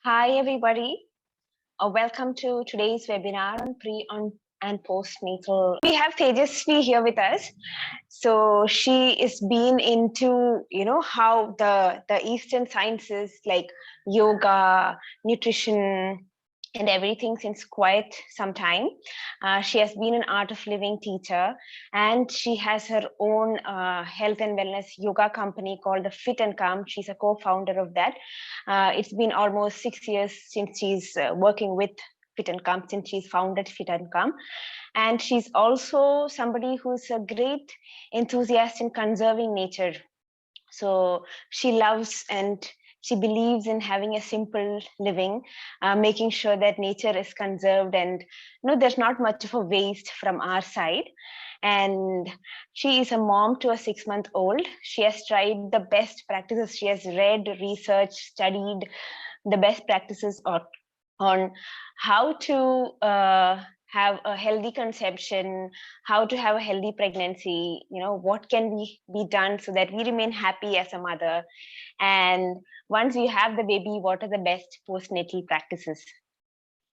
Hi, everybody. Welcome to today's webinar on and postnatal. We have Tejaswi here with us. So she is been into, how the Eastern sciences like yoga, nutrition, and everything since quite some time. She has been an art of living teacher, and she has her own health and wellness yoga company called the FitCalm. She's a co-founder of that. It's been almost 6 years since she's working with FitCalm, since she's founded FitCalm. And she's also somebody who's a great enthusiast in conserving nature. So she loves and she believes in having a simple living, making sure that nature is conserved, and there's not much of a waste from our side. And she is a mom to a 6-month-old. She has tried the best practices. She has read, researched, studied the best practices on how to have a healthy conception, how to have a healthy pregnancy, what can be done so that we remain happy as a mother. And once we have the baby, what are the best postnatal practices?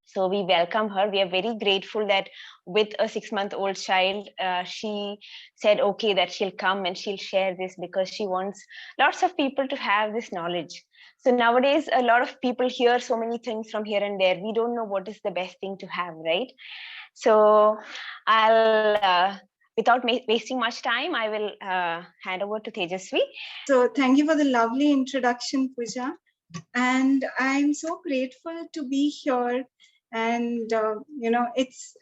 So we welcome her. We are very grateful that with a 6-month-old child, she said, okay, that she'll come and she'll share this because she wants lots of people to have this knowledge. So nowadays, a lot of people hear so many things from here and there. We don't know what is the best thing to have, right? So without wasting much time, I will hand over to Tejaswi. So thank you for the lovely introduction, Pooja. And I'm so grateful to be here. And, it's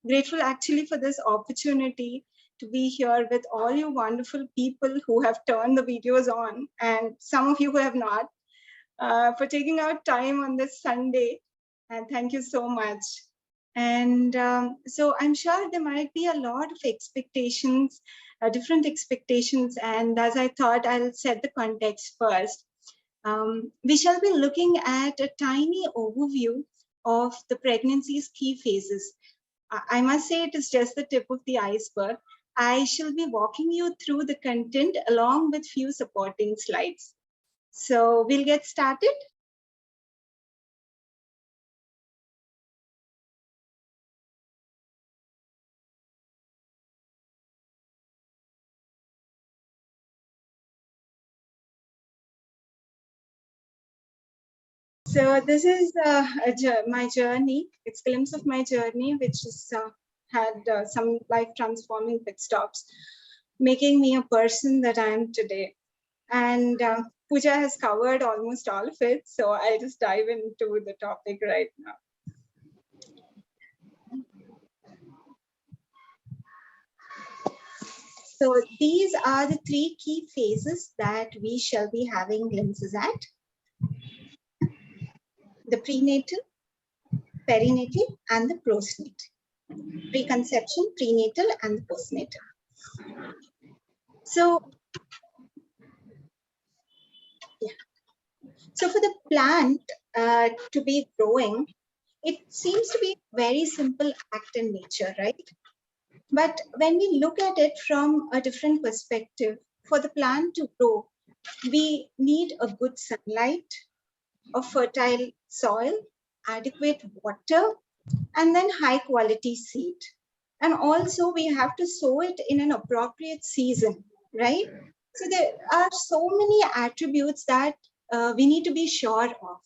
grateful actually for this opportunity to be here with all you wonderful people who have turned the videos on, and some of you who have not, for taking out time on this Sunday. And thank you so much. And so I'm sure there might be a lot of expectations, different expectations. And as I thought, I'll set the context first. We shall be looking at a tiny overview of the pregnancy's key phases. I must say it is just the tip of the iceberg. I shall be walking you through the content along with few supporting slides. So we'll get started. So this is my journey. It's a glimpse of my journey, which has had some life-transforming pit stops, making me a person that I am today. And Pooja has covered almost all of it, so I'll just dive into the topic right now. So these are the 3 key phases that we shall be having glimpses at. The prenatal, perinatal, and the postnatal. Preconception, prenatal, and the postnatal. So, so for the plant to be growing, it seems to be a very simple act in nature, right? But when we look at it from a different perspective, for the plant to grow, we need a good sunlight, a fertile soil, adequate water, and then high quality seed. And also we have to sow it in an appropriate season, right? So there are so many attributes that we need to be sure of.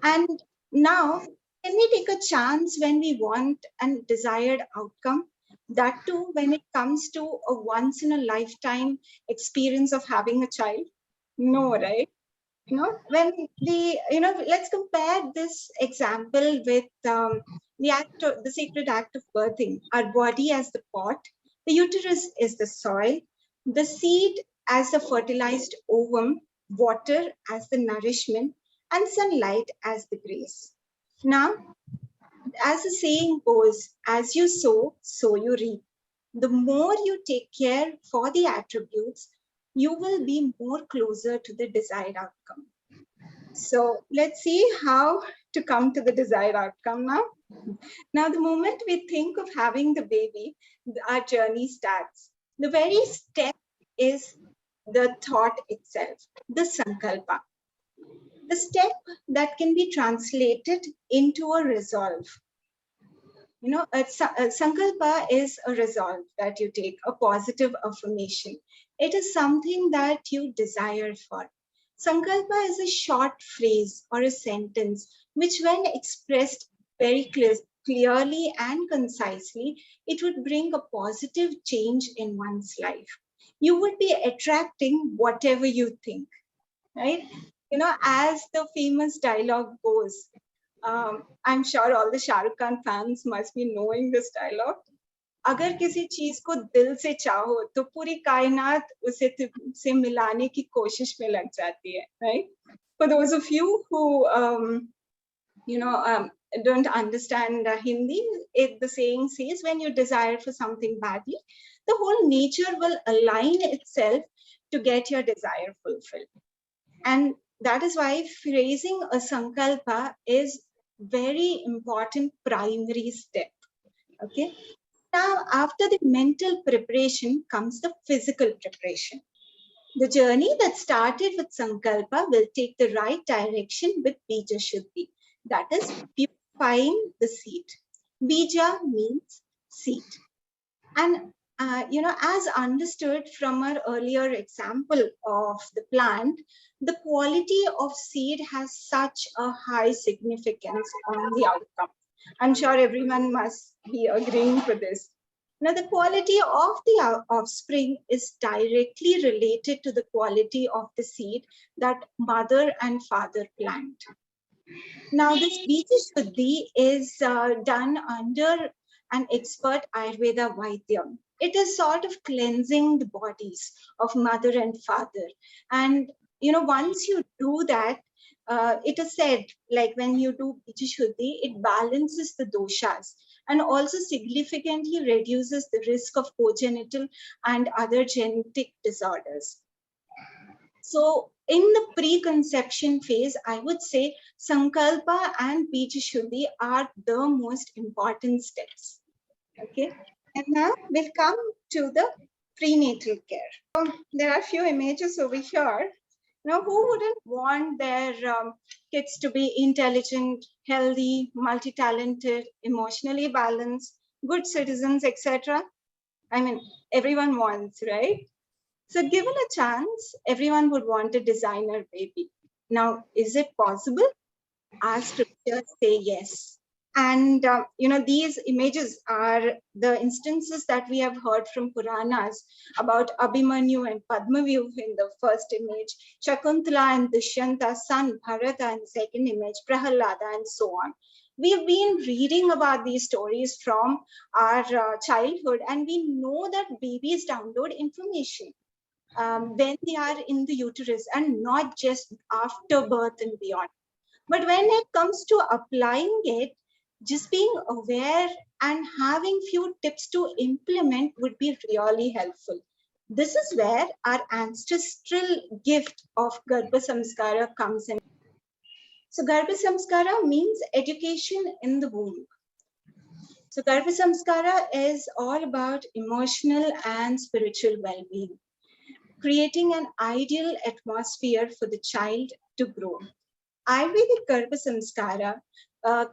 And now, can we take a chance when we want a desired outcome? That too, when it comes to a once in a lifetime experience of having a child? No, right? When let's compare this example with the sacred act of birthing. Our body as the pot, the uterus is the soil, the seed as the fertilized ovum, water as the nourishment, and sunlight as the grace. Now, as the saying goes, as you sow, so you reap. The more you take care for the attributes, you will be more closer to the desired outcome. So let's see how to come to the desired outcome now. Now, the moment we think of having the baby, our journey starts. The very step is the thought itself, the sankalpa. The step that can be translated into a resolve. A sankalpa is a resolve that you take, a positive affirmation. It is something that you desire for. Sankalpa is a short phrase or a sentence which, when expressed very clearly and concisely, it would bring a positive change in one's life. You would be attracting whatever you think, right? As the famous dialogue goes, I'm sure all the Shah Rukh Khan fans must be knowing this dialogue. अगर किसी चीज को दिल से चाहो तो पूरी कायनात उसे से मिलाने की कोशिश में लग जाती है, right? For those of you who don't understand Hindi, the saying says, when you desire for something badly, the whole nature will align itself to get your desire fulfilled. And that is why phrasing a sankalpa is very important primary step. Okay. Now, after the mental preparation comes the physical preparation. The journey that started with sankalpa will take the right direction with bija shuddhi. That is purifying the seed. Bija means seed. And as understood from our earlier example of the plant, the quality of seed has such a high significance on the outcome. I'm sure everyone must be agreeing for this. Now, the quality of the offspring is directly related to the quality of the seed that mother and father plant. Now, this Bija Shuddhi is done under an expert Ayurveda Vaidya. It is sort of cleansing the bodies of mother and father. And, once you do that, it is said, like when you do Bija Shuddhi, it balances the doshas and also significantly reduces the risk of congenital and other genetic disorders. So in the preconception phase, I would say Sankalpa and Bija Shuddhi are the most important steps. Okay. And now we'll come to the prenatal care. So there are a few images over here. Now, who wouldn't want their kids to be intelligent, healthy, multi-talented, emotionally balanced, good citizens, etc.? I mean, everyone wants, right? So given a chance, everyone would want a designer baby. Now, is it possible? Our scriptures say yes. And, these images are the instances that we have heard from Puranas about Abhimanyu and Padmavu in the first image, Shakuntala and Dushyanta, son Bharata in the second image, Prahalada, and so on. We've been reading about these stories from our childhood, and we know that babies download information when they are in the uterus and not just after birth and beyond. But when it comes to applying it, just being aware and having few tips to implement would be really helpful. This is where our ancestral gift of Garbh Samskara comes in. So Garbh Samskara means education in the womb. So Garbh Samskara is all about emotional and spiritual well-being, creating an ideal atmosphere for the child to grow. Ayurvedic Garbh Samskara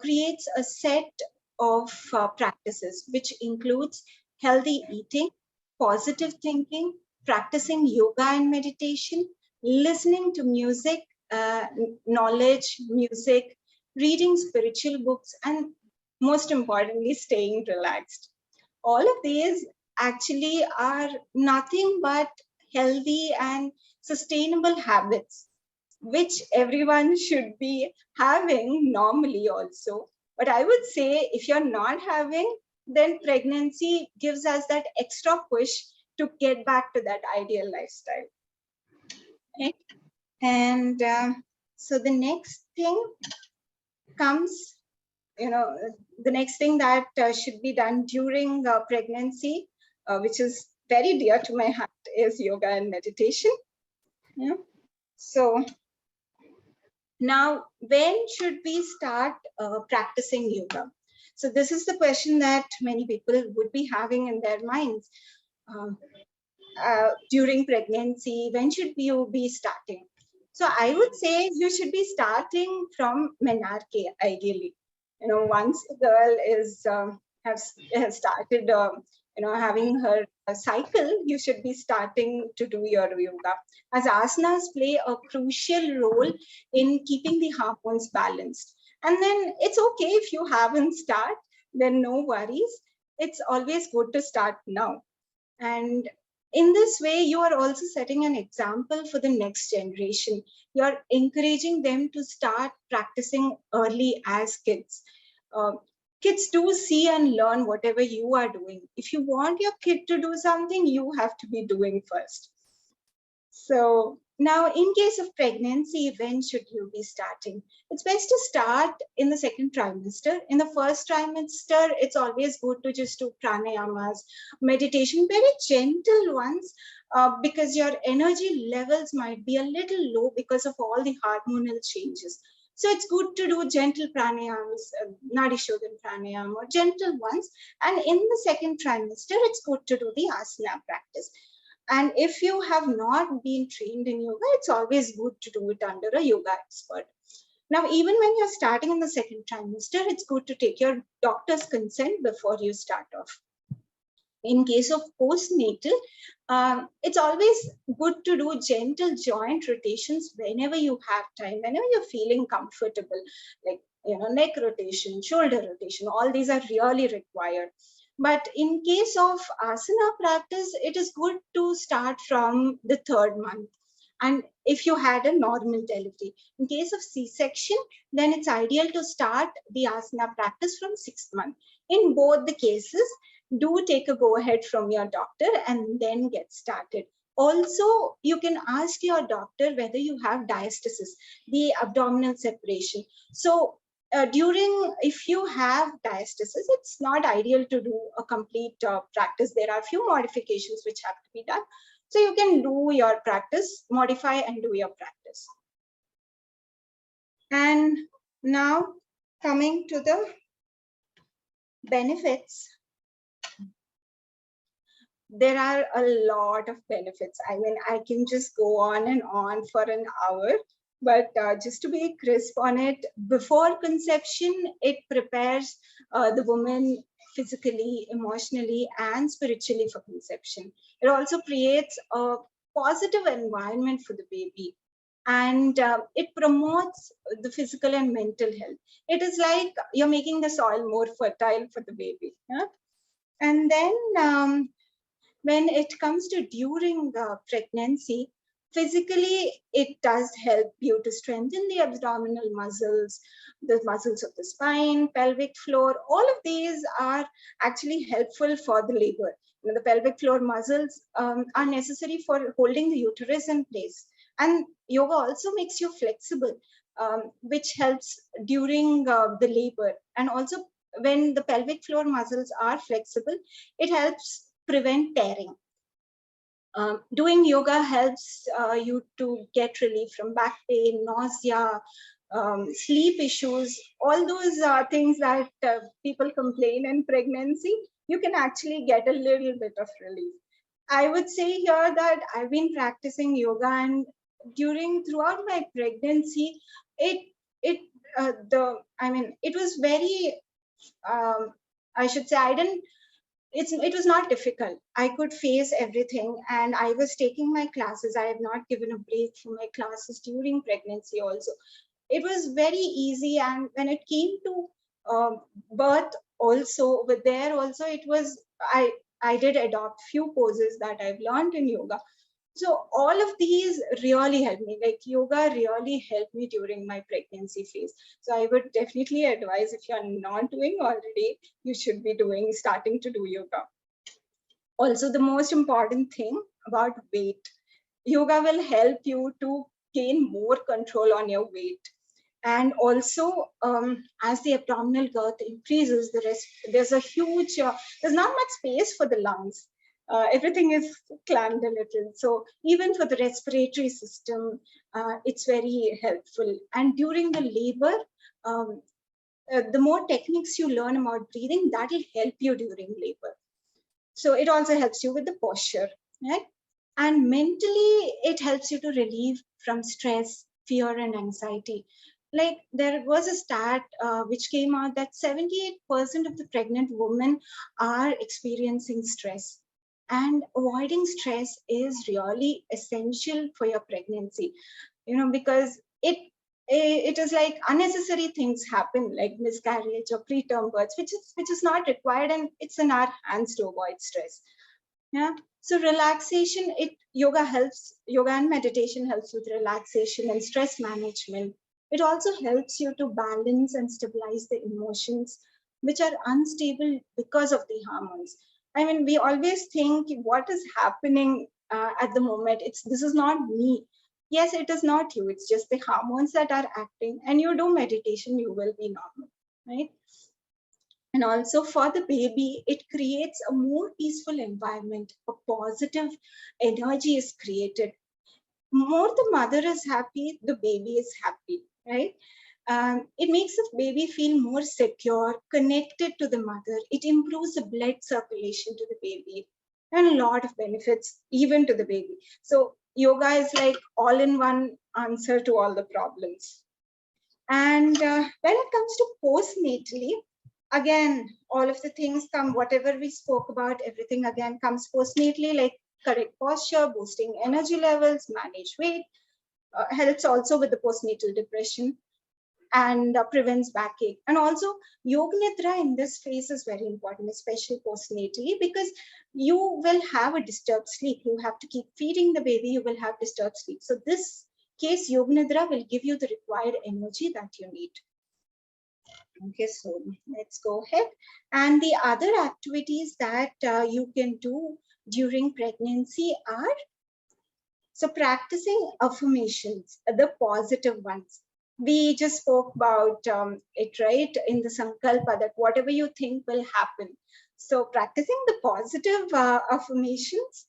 creates a set of practices, which includes healthy eating, positive thinking, practicing yoga and meditation, listening to music, knowledge, music, reading spiritual books, and most importantly, staying relaxed. All of these actually are nothing but healthy and sustainable habits which everyone should be having normally also. But I would say if you're not having, then pregnancy gives us that extra push to get back to that ideal lifestyle. Okay? And so the next thing comes, the next thing that should be done during pregnancy, which is very dear to my heart, is yoga and meditation. Yeah. So now, when should we start practicing yoga? So this is the question that many people would be having in their minds. During pregnancy, when should you be starting? So I would say you should be starting from menarche, ideally. Once the girl has started, having her cycle, you should be starting to do your yoga, as asanas play a crucial role in keeping the hormones balanced. And then it's okay if you haven't started, then no worries. It's always good to start now. And in this way, you are also setting an example for the next generation. You're encouraging them to start practicing early as kids. Uh, Kids do see and learn whatever you are doing. If you want your kid to do something, you have to be doing first. So now, in case of pregnancy, when should you be starting? It's best to start in the second trimester. In the first trimester, it's always good to just do pranayamas, meditation, very gentle ones, because your energy levels might be a little low because of all the hormonal changes. So it's good to do gentle pranayams, Nadi Shodhan pranayam, or gentle ones. And in the second trimester, it's good to do the asana practice. And if you have not been trained in yoga, it's always good to do it under a yoga expert. Now, even when you're starting in the second trimester, it's good to take your doctor's consent before you start off. In case of postnatal, it's always good to do gentle joint rotations whenever you have time, whenever you're feeling comfortable, like neck rotation, shoulder rotation, all these are really required. But in case of asana practice, it is good to start from the third month. And if you had a normal delivery, in case of C-section, then it's ideal to start the asana practice from 6th month. In both the cases, do take a go ahead from your doctor and then get started. Also, you can ask your doctor whether you have diastasis, the abdominal separation. So if you have diastasis, it's not ideal to do a complete practice. There are a few modifications which have to be done. So you can do your practice, modify and do your practice. And now coming to the benefits. There are a lot of benefits. I mean, I can just go on and on for an hour, but just to be crisp on it, before conception, it prepares the woman physically, emotionally, and spiritually for conception. It also creates a positive environment for the baby, and it promotes the physical and mental health. It is like you're making the soil more fertile for the baby. Yeah? And then when it comes to during pregnancy, physically, it does help you to strengthen the abdominal muscles, the muscles of the spine, pelvic floor. All of these are actually helpful for the labor. The pelvic floor muscles are necessary for holding the uterus in place. And yoga also makes you flexible, which helps during the labor. And also, when the pelvic floor muscles are flexible, it helps prevent tearing. Doing yoga helps you to get relief from back pain, nausea, sleep issues, all those things that people complain in pregnancy. You can actually get a little bit of relief. I would say here that I've been practicing yoga, and throughout my pregnancy, it was very, I should say, it was not difficult. I could face everything, and I was taking my classes. I have not given a break from my classes during pregnancy also. It was very easy, and when it came to birth also, with there also, it was, I did adopt few poses that I've learned in yoga. So all of these really helped me. Like yoga really helped me during my pregnancy phase. So I would definitely advise, if you're not doing already, you should be starting to do yoga. Also, the most important thing about weight, yoga will help you to gain more control on your weight. And also, as the abdominal girth increases, there's a huge, there's not much space for the lungs. Everything is clamped a little. So even for the respiratory system, it's very helpful. And during the labor, the more techniques you learn about breathing, that will help you during labor. So it also helps you with the posture, right? And mentally, it helps you to relieve from stress, fear, and anxiety. Like there was a stat which came out that 78% of the pregnant women are experiencing stress. And avoiding stress is really essential for your pregnancy, because it is like unnecessary things happen like miscarriage or preterm births, which is not required, and it's in our hands to avoid stress. Yeah. So relaxation, yoga and meditation helps with relaxation and stress management. It also helps you to balance and stabilize the emotions which are unstable because of the hormones. I mean, we always think what is happening at the moment. This is not me. Yes, it is not you. It's just the hormones that are acting. And you do meditation, you will be normal, right? And also for the baby, it creates a more peaceful environment. A positive energy is created. More the mother is happy, the baby is happy, right? It makes the baby feel more secure, connected to the mother. It improves the blood circulation to the baby, and a lot of benefits even to the baby. So yoga is like all-in-one answer to all the problems. And when it comes to postnatally, again, all of the things come, whatever we spoke about, everything again comes postnatally, like correct posture, boosting energy levels, manage weight, helps also with the postnatal depression, and prevents backache. And also, yoga nidra in this phase is very important, especially postnatally, because you will have a disturbed sleep. You have to keep feeding the baby, you will have disturbed sleep. So this case, yoga nidra will give you the required energy that you need. Okay, so let's go ahead. And the other activities that you can do during pregnancy are, so practicing affirmations, the positive ones. We just spoke about it, right, in the Sankalpa, that whatever you think will happen. So practicing the positive affirmations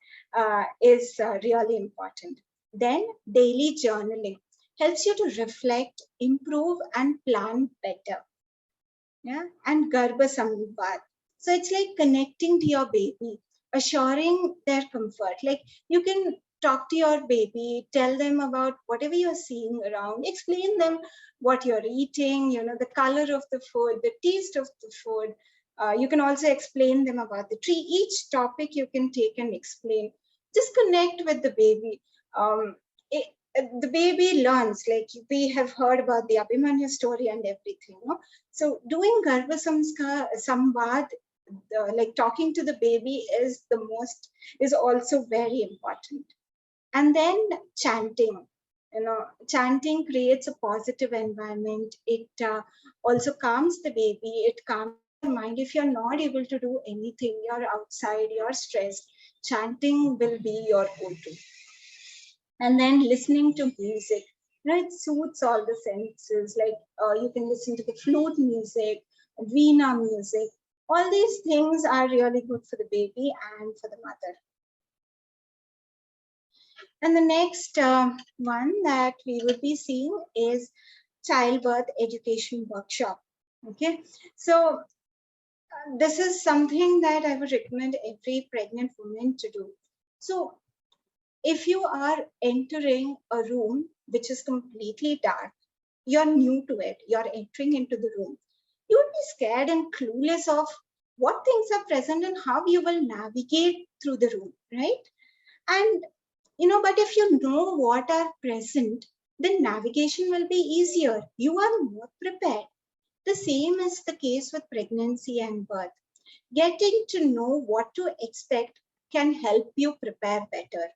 is really important. Then daily journaling helps you to reflect, improve, and plan better. Yeah, and Garbh Samskara. So it's like connecting to your baby, assuring their comfort. Like you can talk to your baby, tell them about whatever you're seeing around, explain them what you're eating, the color of the food, the taste of the food. You can also explain them about the tree. Each topic you can take and explain. Just connect with the baby. It, the baby learns, like we have heard about the Abhimanyu story and everything. No? So doing Garbh Samvad, like talking to the baby is also very important. And then chanting, chanting creates a positive environment. It also calms the baby. It calms your mind. If you're not able to do anything, you're outside, you're stressed, chanting will be your go-to. And then listening to music, it soothes all the senses. Like you can listen to the flute music, veena music. All these things are really good for the baby and for the mother. And the next one that we will be seeing is childbirth education workshop. Okay, so this is something that I would recommend every pregnant woman to do. So if you are entering a room which is completely dark, you're new to it, you're entering into the room, you would be scared and clueless of what things are present and how you will navigate through the room, right? And, but if you know what are present, then navigation will be easier. You are more prepared. The same is the case with pregnancy and birth. Getting to know what to expect can help you prepare better.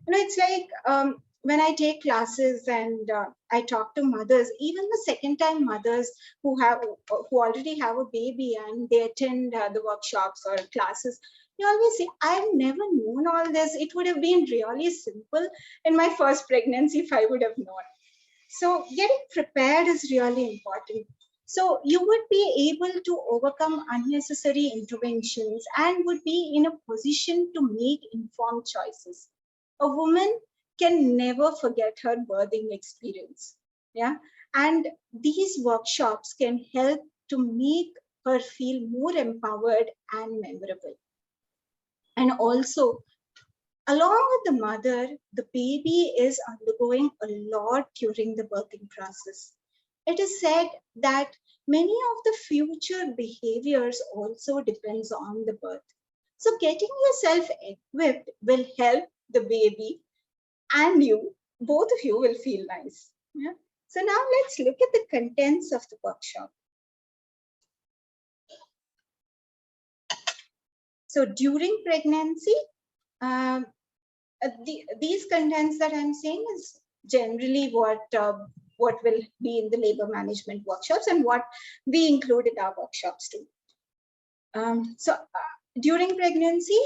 It's like when I take classes and I talk to mothers, even the second time mothers who already have a baby and they attend the workshops or classes, they always say, I've never known all this. It would have been really simple in my first pregnancy if I would have known. So getting prepared is really important. So you would be able to overcome unnecessary interventions and would be in a position to make informed choices. A woman can never forget her birthing experience. Yeah. And these workshops can help to make her feel more empowered and memorable. And also, Along with the mother, the baby is undergoing a lot during the birthing process. It is said that many of the future behaviors also depends on the birth. So getting yourself equipped will help the baby and you, both of you will feel nice. Yeah? So now let's look at the contents of the workshop. So during pregnancy, these contents that I'm saying is generally what will be in the labor management workshops and what we include in our workshops too. During pregnancy,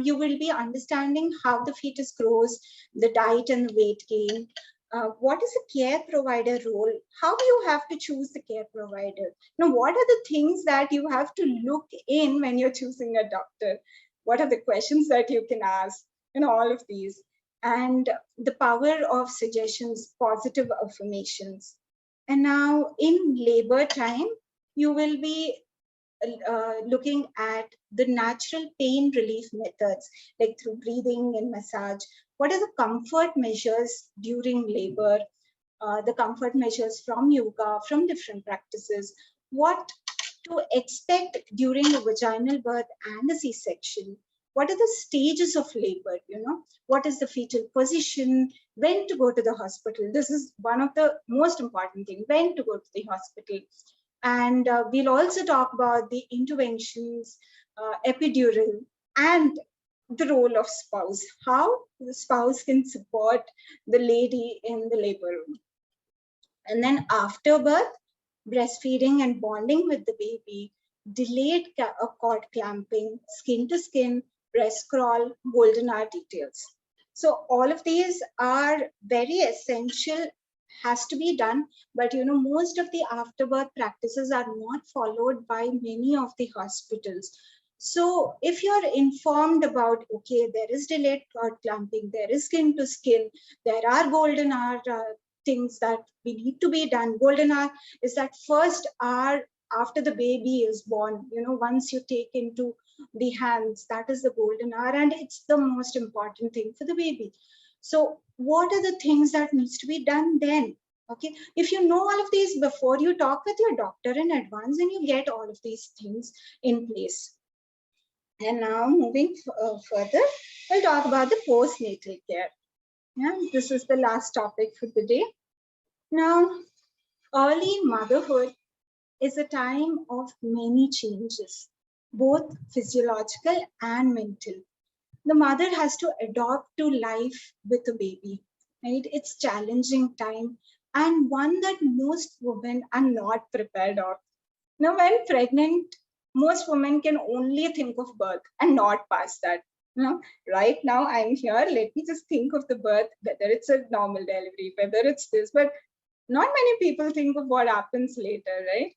you will be understanding how the fetus grows, the diet and the weight gain, what is the care provider role, how you have to choose the care provider. Now, what are the things that you have to look in when you're choosing a doctor? What are the questions that you can ask? All of these. And the power of suggestions, positive affirmations. And now in labor time, you will be looking at the natural pain relief methods, like through breathing and massage. What are the comfort measures during labor? The comfort measures from yoga, from different practices. What to expect during a vaginal birth and a C-section? What are the stages of labor? What is the fetal position? When to go to the hospital? This is one of the most important things. When to go to the hospital? And we'll also talk about the interventions, epidural, and the role of spouse, how the spouse can support the lady in the labor room. And then after birth, breastfeeding and bonding with the baby, delayed cord clamping, skin to skin, breast crawl, golden hour details. So all of these are very essential, has to be done, but most of the afterbirth practices are not followed by many of the hospitals. So if you're informed about, okay, there is delayed cord clamping, there is skin to skin, there are golden hour things that we need to be done. Golden hour is that first hour after the baby is born. Once you take into the hands, that is the golden hour, and it's the most important thing for the baby. So what are the things that needs to be done then? Okay, if you know all of these before you talk with your doctor in advance, and you get all of these things in place. And now moving further, we'll talk about the postnatal care. Yeah, this is the last topic for the day. Now, early motherhood is a time of many changes, both physiological and mental. The mother has to adapt to life with a baby, right? It's challenging time and one that most women are not prepared of. Now, when pregnant, most women can only think of birth and not past that. Right now I'm here, let me just think of the birth, whether it's a normal delivery, whether it's this, but not many people think of what happens later, right?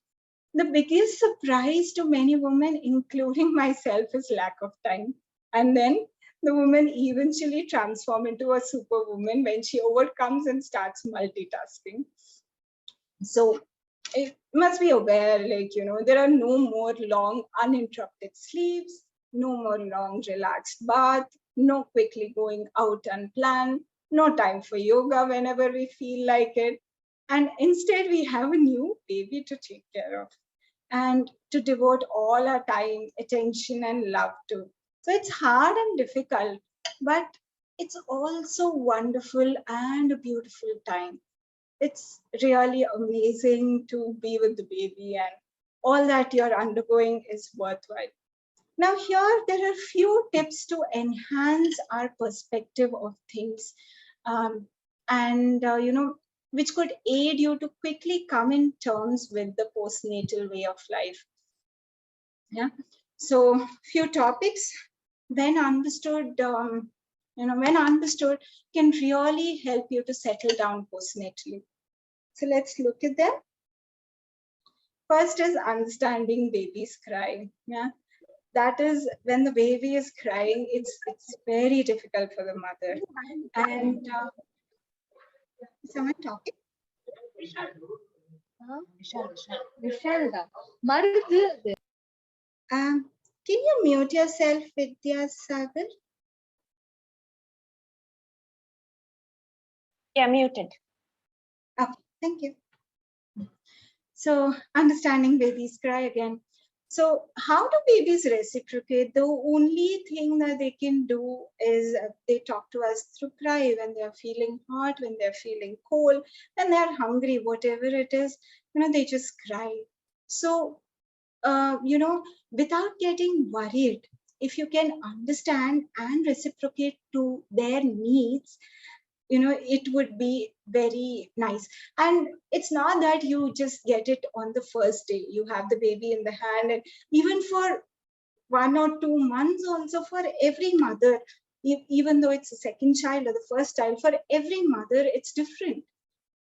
The biggest surprise to many women, including myself, is lack of time. And then the woman eventually transforms into a superwoman when she overcomes and starts multitasking. So it must be aware, there are no more long uninterrupted sleeps, no more long relaxed bath, no quickly going out unplanned, no time for yoga whenever we feel like it. And instead, we have a new baby to take care of and to devote all our time, attention, and love to. So it's hard and difficult, but it's also wonderful and a beautiful time. It's really amazing to be with the baby, and all that you're undergoing is worthwhile. Now, here there are few tips to enhance our perspective of things, and which could aid you to quickly come in terms with the postnatal way of life. Yeah. So, few topics, when understood, when understood, can really help you to settle down postnatally. So let's look at them. First is understanding baby's cry. Yeah, that is when the baby is crying, it's very difficult for the mother. And someone talking? Can you mute yourself, Vidya Sagar? Yeah, muted. Okay, thank you. So understanding babies cry again. So how do babies reciprocate? The only thing that they can do is they talk to us through cry when they're feeling hot, when they're feeling cold, when they're hungry, whatever it is, they just cry. So, without getting worried, if you can understand and reciprocate to their needs, it would be very nice. And it's not that you just get it on the first day you have the baby in the hand, and even for 1 or 2 months also, for every mother, even though it's a second child or the first child, for every mother it's different.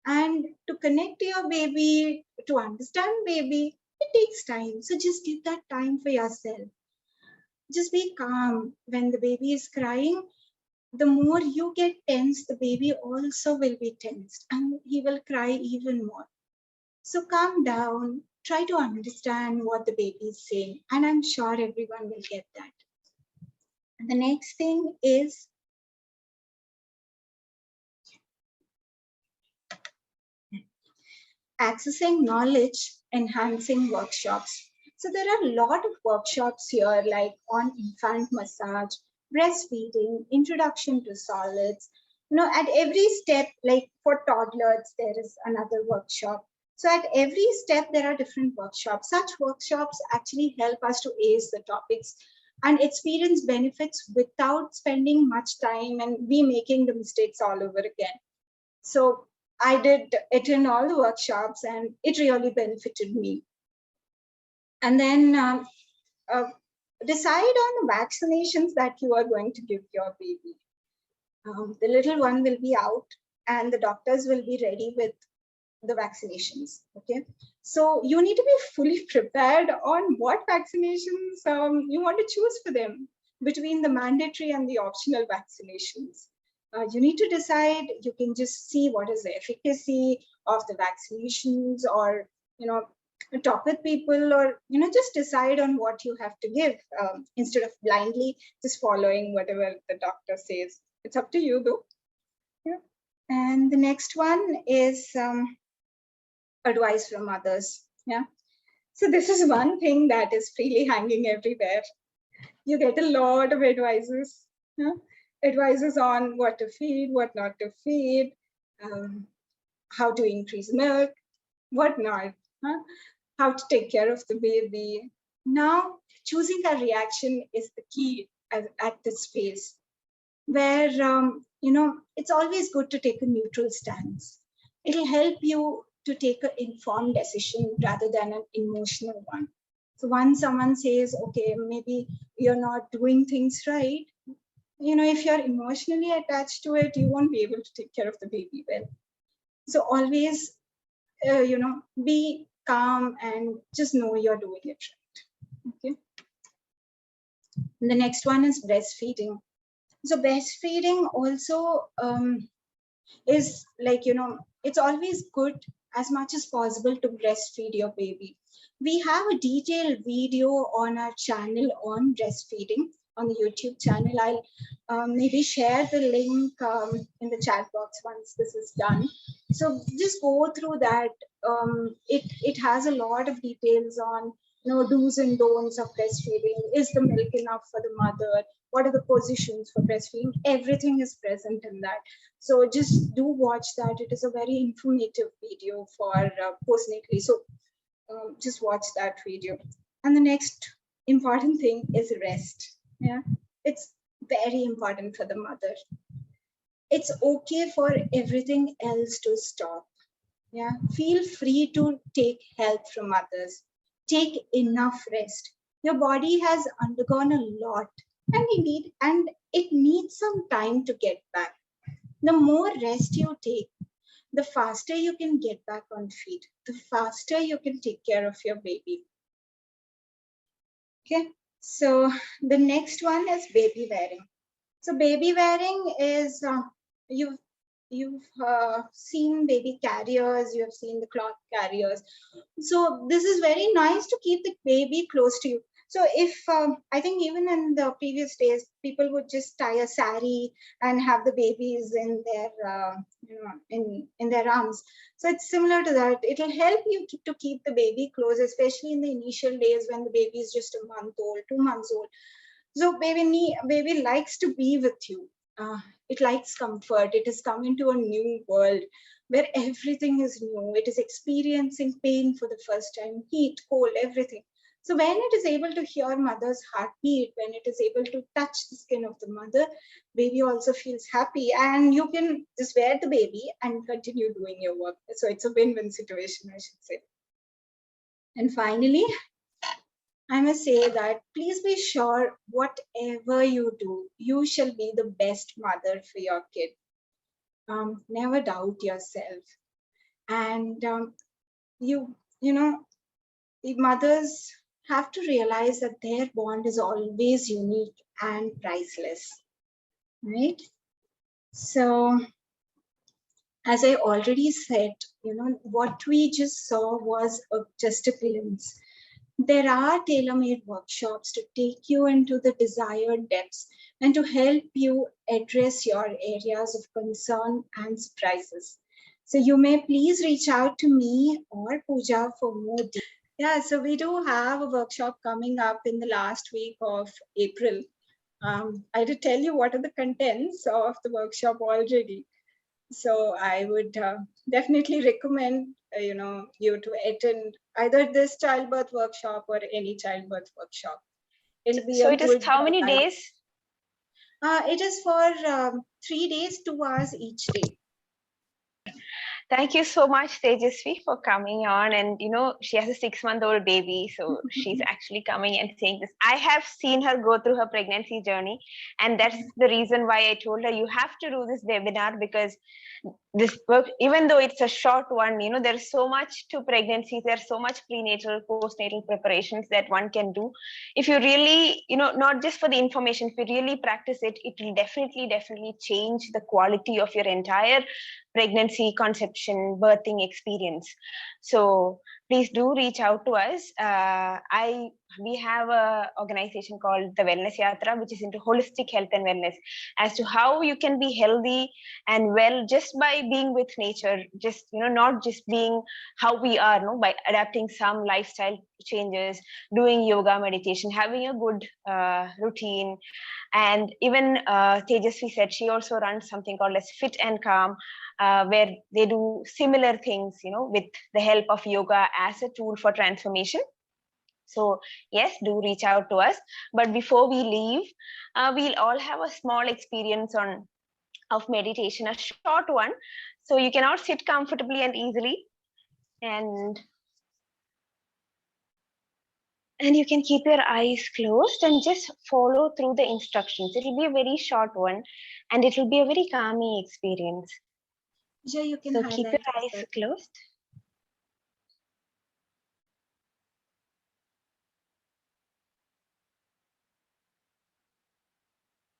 And to connect to your baby, to understand baby, it takes time. So just give that time for yourself. Just be calm when the baby is crying. The more you get tense, the baby also will be tensed and he will cry even more. So calm down, try to understand what the baby is saying, and I'm sure everyone will get that. The next thing is accessing knowledge, enhancing workshops. So there are a lot of workshops here, like on infant massage, breastfeeding, introduction to solids. At every step, like for toddlers, there is another workshop. So at every step, there are different workshops. Such workshops actually help us to ace the topics and experience benefits without spending much time and we making the mistakes all over again. So I did attend all the workshops and it really benefited me. And then decide on the vaccinations that you are going to give your baby. The little one will be out and the doctors will be ready with the vaccinations. Okay. So you need to be fully prepared on what vaccinations you want to choose for them between the mandatory and the optional vaccinations. You need to decide. You can just see what is the efficacy of the vaccinations, or talk with people, or just decide on what you have to give instead of blindly just following whatever the doctor says. It's up to you though. Yeah. And the next one is advice from others. Yeah. So this is one thing that is freely hanging everywhere. You get a lot of advices. Yeah? Advices on what to feed, what not to feed, how to increase milk, what not, how to take care of the baby. Now, choosing a reaction is the key at this phase, where it's always good to take a neutral stance. It'll help you to take an informed decision rather than an emotional one. So once someone says, okay, maybe you're not doing things right, if you're emotionally attached to it, you won't be able to take care of the baby well. So always, be calm and just know you're doing it right. Okay. And the next one is breastfeeding. So breastfeeding also is like, it's always good as much as possible to breastfeed your baby. We have a detailed video on our channel on breastfeeding on the YouTube channel. I'll maybe share the link in the chat box once this is done. So just go through that. It has a lot of details on do's and don'ts of breastfeeding. Is the milk enough for the mother? What are the positions for breastfeeding? Everything is present in that. So just do watch that. It is a very informative video for postnatally. So just watch that video. And the next important thing is rest. Yeah, it's very important for the mother. It's okay for everything else to stop. Yeah, feel free to take help from others. Take enough rest. Your body has undergone a lot, and it needs some time to get back. The more rest you take, the faster you can get back on feet, the faster you can take care of your baby. Okay, so the next one is baby wearing. So baby wearing is, you've seen baby carriers, you have seen the cloth carriers. So this is very nice to keep the baby close to you. So if I think even in the previous days, people would just tie a sari and have the babies in their in their arms. So it's similar to that. It'll help you to keep the baby close, especially in the initial days when the baby is just a month old, 2 months old. So baby likes to be with you. It likes comfort. It has come into a new world where everything is new. It is experiencing pain for the first time, heat, cold, everything. So when it is able to hear mother's heartbeat, when it is able to touch the skin of the mother, baby also feels happy, and you can just wear the baby and continue doing your work. So it's a win-win situation, I should say. And finally, I must say that please be sure whatever you do, you shall be the best mother for your kid. Never doubt yourself. And you know, the mothers have to realize that their bond is always unique and priceless, right? So, as I already said, what we just saw was just a glimpse. There are tailor-made workshops to take you into the desired depths and to help you address your areas of concern and surprises. So you may please reach out to me or Pooja for more details. Yeah, so we do have a workshop coming up in the last week of April. I did tell you what are the contents of the workshop already. So I would definitely recommend you to attend either this childbirth workshop or any childbirth workshop. It'll be So a it is good how many guide. days? It is for 3 days, 2 hours each day. Thank you so much, Tejaswi, for coming on. And she has a 6-month-old baby, so she's actually coming and saying this. I have seen her go through her pregnancy journey, and that's the reason why I told her you have to do this webinar, because this book, even though it's a short one, there's so much to pregnancy. There's so much prenatal, postnatal preparations that one can do. If you really, not just for the information, if you really practice it, it will definitely change the quality of your entire pregnancy, conception, birthing experience. So please do reach out to us. We have a organization called the Wellness Yatra, which is into holistic health and wellness, as to how you can be healthy and well just by being with nature, just not just being how we are, no, by adapting some lifestyle changes, doing yoga, meditation, having a good routine. And even Tejaswi said she also runs something called as FitCalm, where they do similar things, with the help of yoga as a tool for transformation. So yes, do reach out to us. But before we leave, we'll all have a small experience of meditation, a short one. So you can all sit comfortably and easily, and you can keep your eyes closed and just follow through the instructions. It will be a very short one, and it will be a very calming experience. Yeah, you can So keep highlight your eyes closed.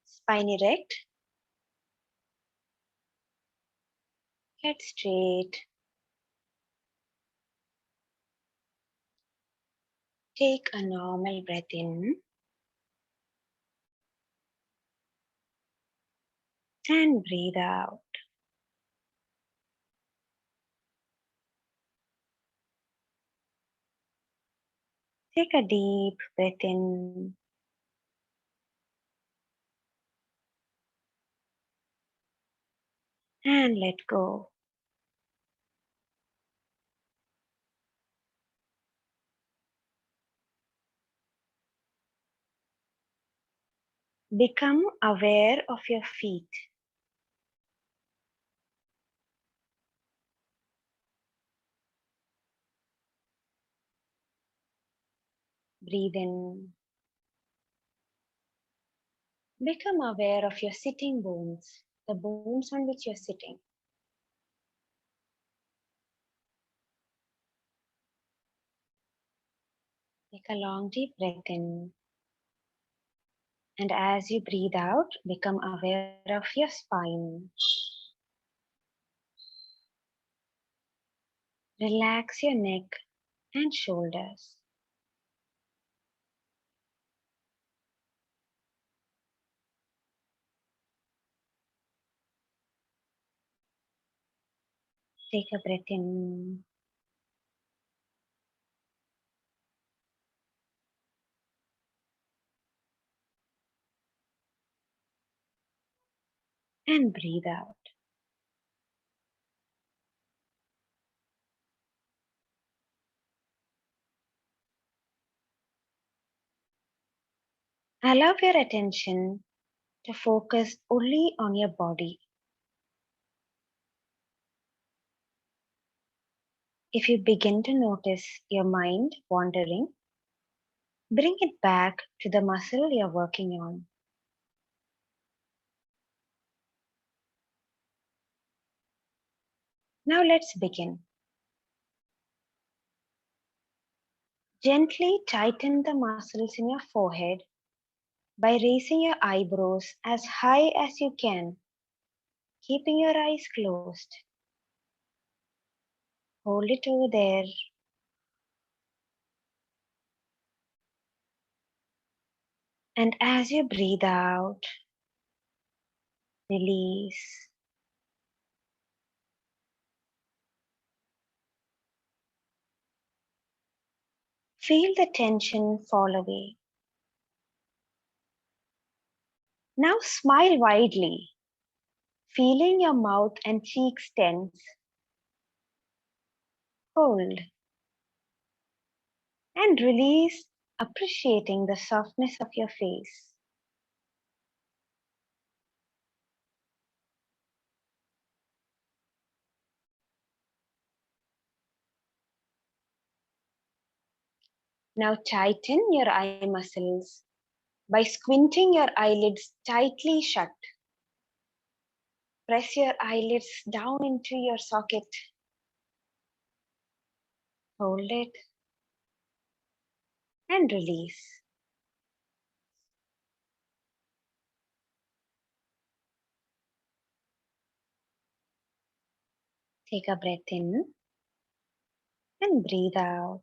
Spine erect. Head straight. Take a normal breath in. And breathe out. Take a deep breath in. And let go. Become aware of your feet. Breathe in. Become aware of your sitting bones, the bones on which you're sitting. Take a long deep breath in. And as you breathe out, become aware of your spine. Relax your neck and shoulders. Take a breath in and breathe out. Allow your attention to focus only on your body. If you begin to notice your mind wandering, bring it back to the muscle you're working on. Now let's begin. Gently tighten the muscles in your forehead by raising your eyebrows as high as you can, keeping your eyes closed. Hold it over there. And as you breathe out, release. Feel the tension fall away. Now smile widely, feeling your mouth and cheeks tense. Hold and release, appreciating the softness of your face. Now tighten your eye muscles by squinting your eyelids tightly shut. Press your eyelids down into your socket. Hold it and release. Take a breath in and breathe out.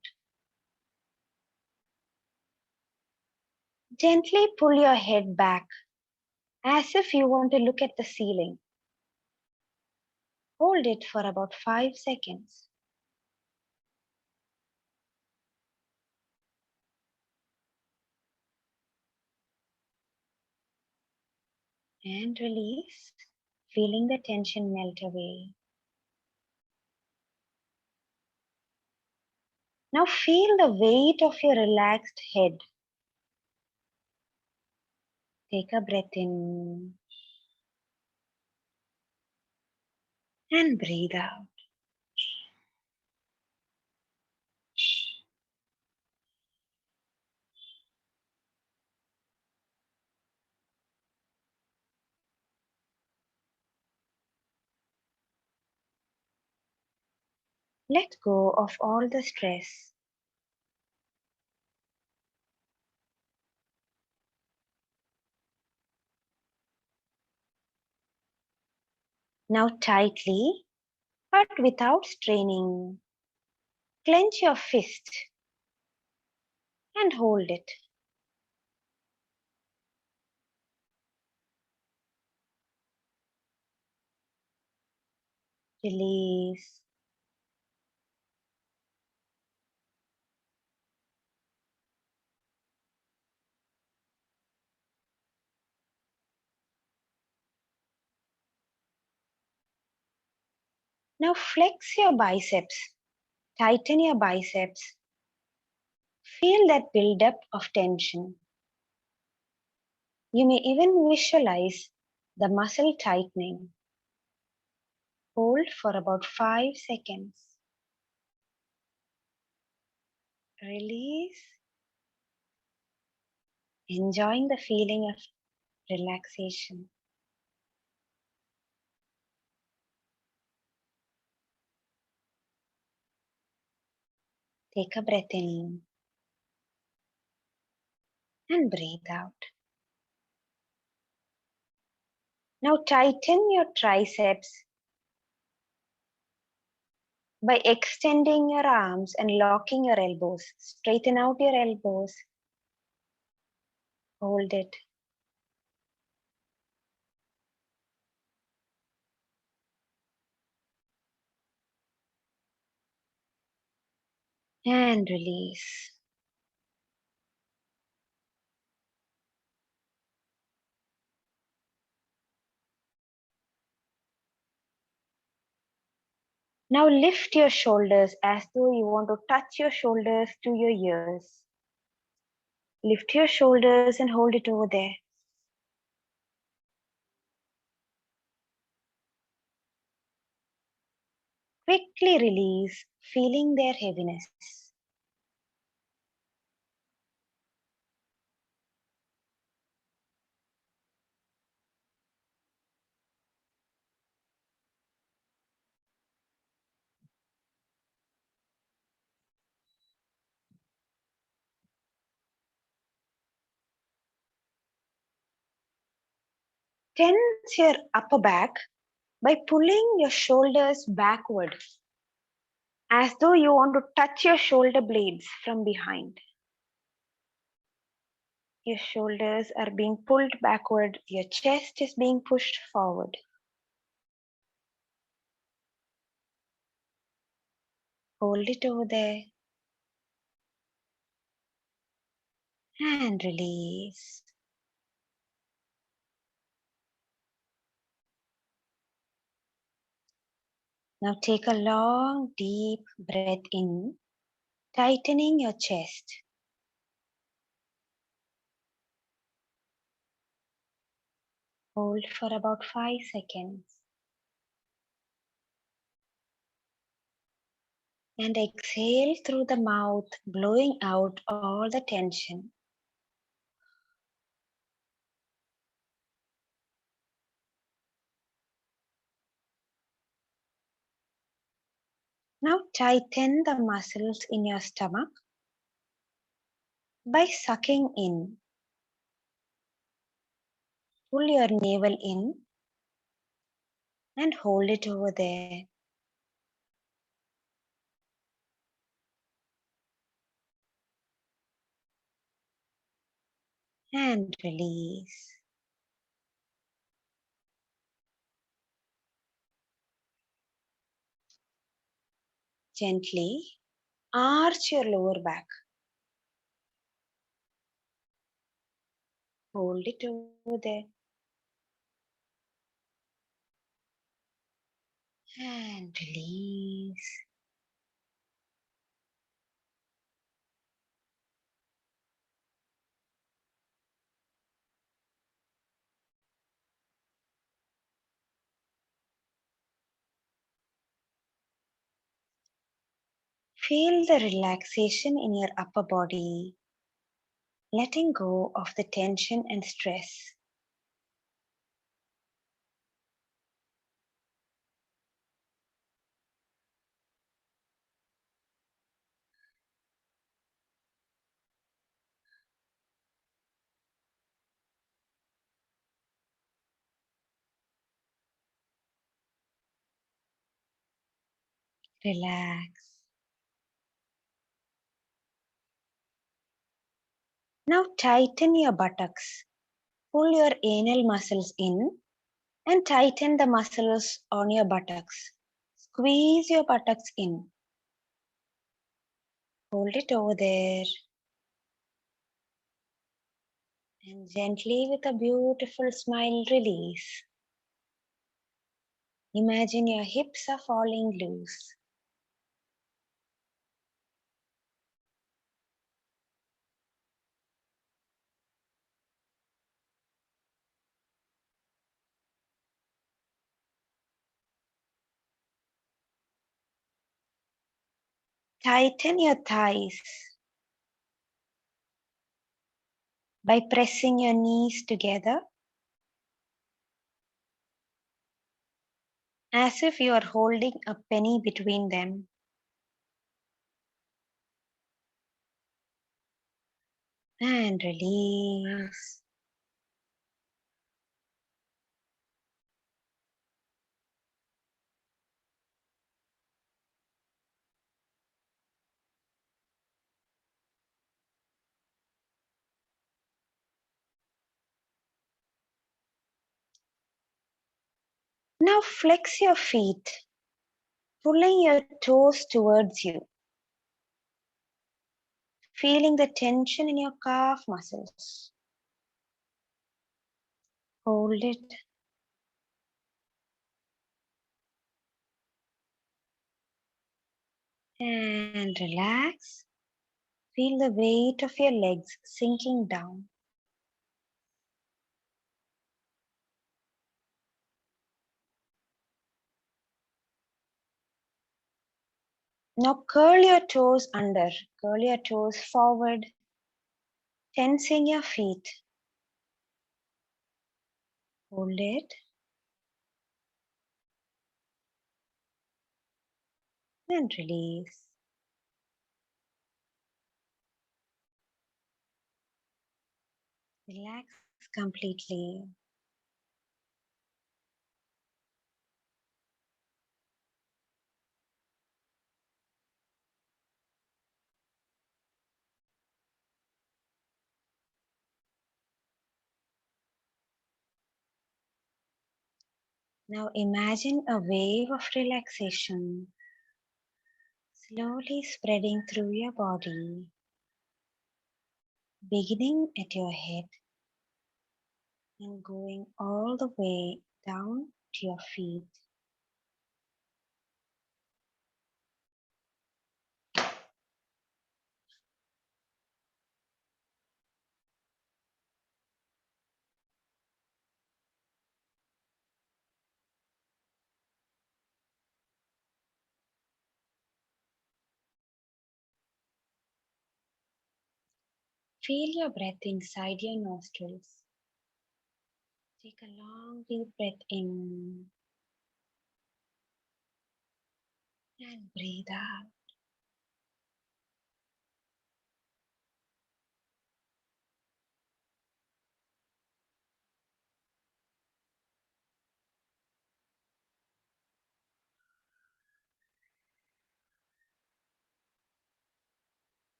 Gently pull your head back as if you want to look at the ceiling. Hold it for about 5 seconds. And release, feeling the tension melt away. Now feel the weight of your relaxed head. Take a breath in and breathe out. Let go of all the stress. Now tightly, but without straining, clench your fist and hold it. Release. Now flex your biceps. Tighten your biceps. Feel that buildup of tension. You may even visualize the muscle tightening. Hold for about 5 seconds. Release. Enjoying the feeling of relaxation. Take a breath in and breathe out. Now tighten your triceps by extending your arms and locking your elbows. Straighten out your elbows. Hold it. And release. Now lift your shoulders as though you want to touch your shoulders to your ears. Lift your shoulders and hold it over there. Quickly release, feeling their heaviness. Tense your upper back by pulling your shoulders backward, as though you want to touch your shoulder blades from behind. Your shoulders are being pulled backward, your chest is being pushed forward. Hold it over there and release. Now take a long, deep breath in, tightening your chest. Hold for about 5 seconds. And exhale through the mouth, blowing out all the tension. Now tighten the muscles in your stomach by sucking in. Pull your navel in and hold it over there. And release. Gently arch your lower back. Hold it over there. And release. Feel the relaxation in your upper body, letting go of the tension and stress. Relax. Now tighten your buttocks. Pull your anal muscles in and tighten the muscles on your buttocks. Squeeze your buttocks in. Hold it over there. And gently, with a beautiful smile, release. Imagine your hips are falling loose. Tighten your thighs by pressing your knees together as if you are holding a penny between them. And release. Now flex your feet, pulling your toes towards you. Feeling the tension in your calf muscles. Hold it. And relax. Feel the weight of your legs sinking down. Now curl your toes under. Curl your toes forward. Tensing your feet. Hold it. And release. Relax completely. Now imagine a wave of relaxation slowly spreading through your body, beginning at your head and going all the way down to your feet. Feel your breath inside your nostrils. Take a long deep breath in and breathe out.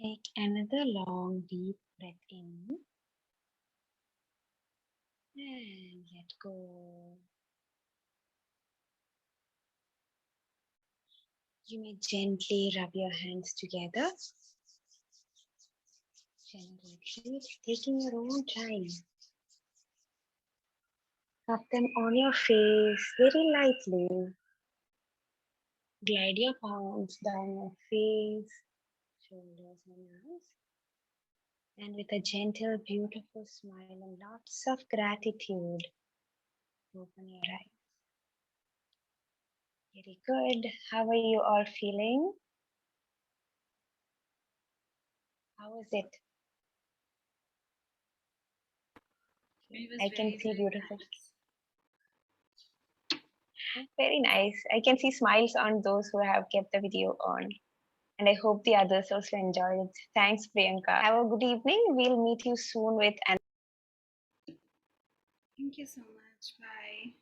Take another long deep breath in and let go. You may gently rub your hands together, gently, taking your own time. Rub them on your face very lightly. Glide your palms down your face, shoulders and eyes. And with a gentle, beautiful smile and lots of gratitude, open your eyes. Very good. How are you all feeling? How is it? I can see beautiful. Very nice. I can see smiles on those who have kept the video on. And I hope the others also enjoyed it. Thanks, Priyanka. Have a good evening. We'll meet you soon with an Thank you so much. Bye.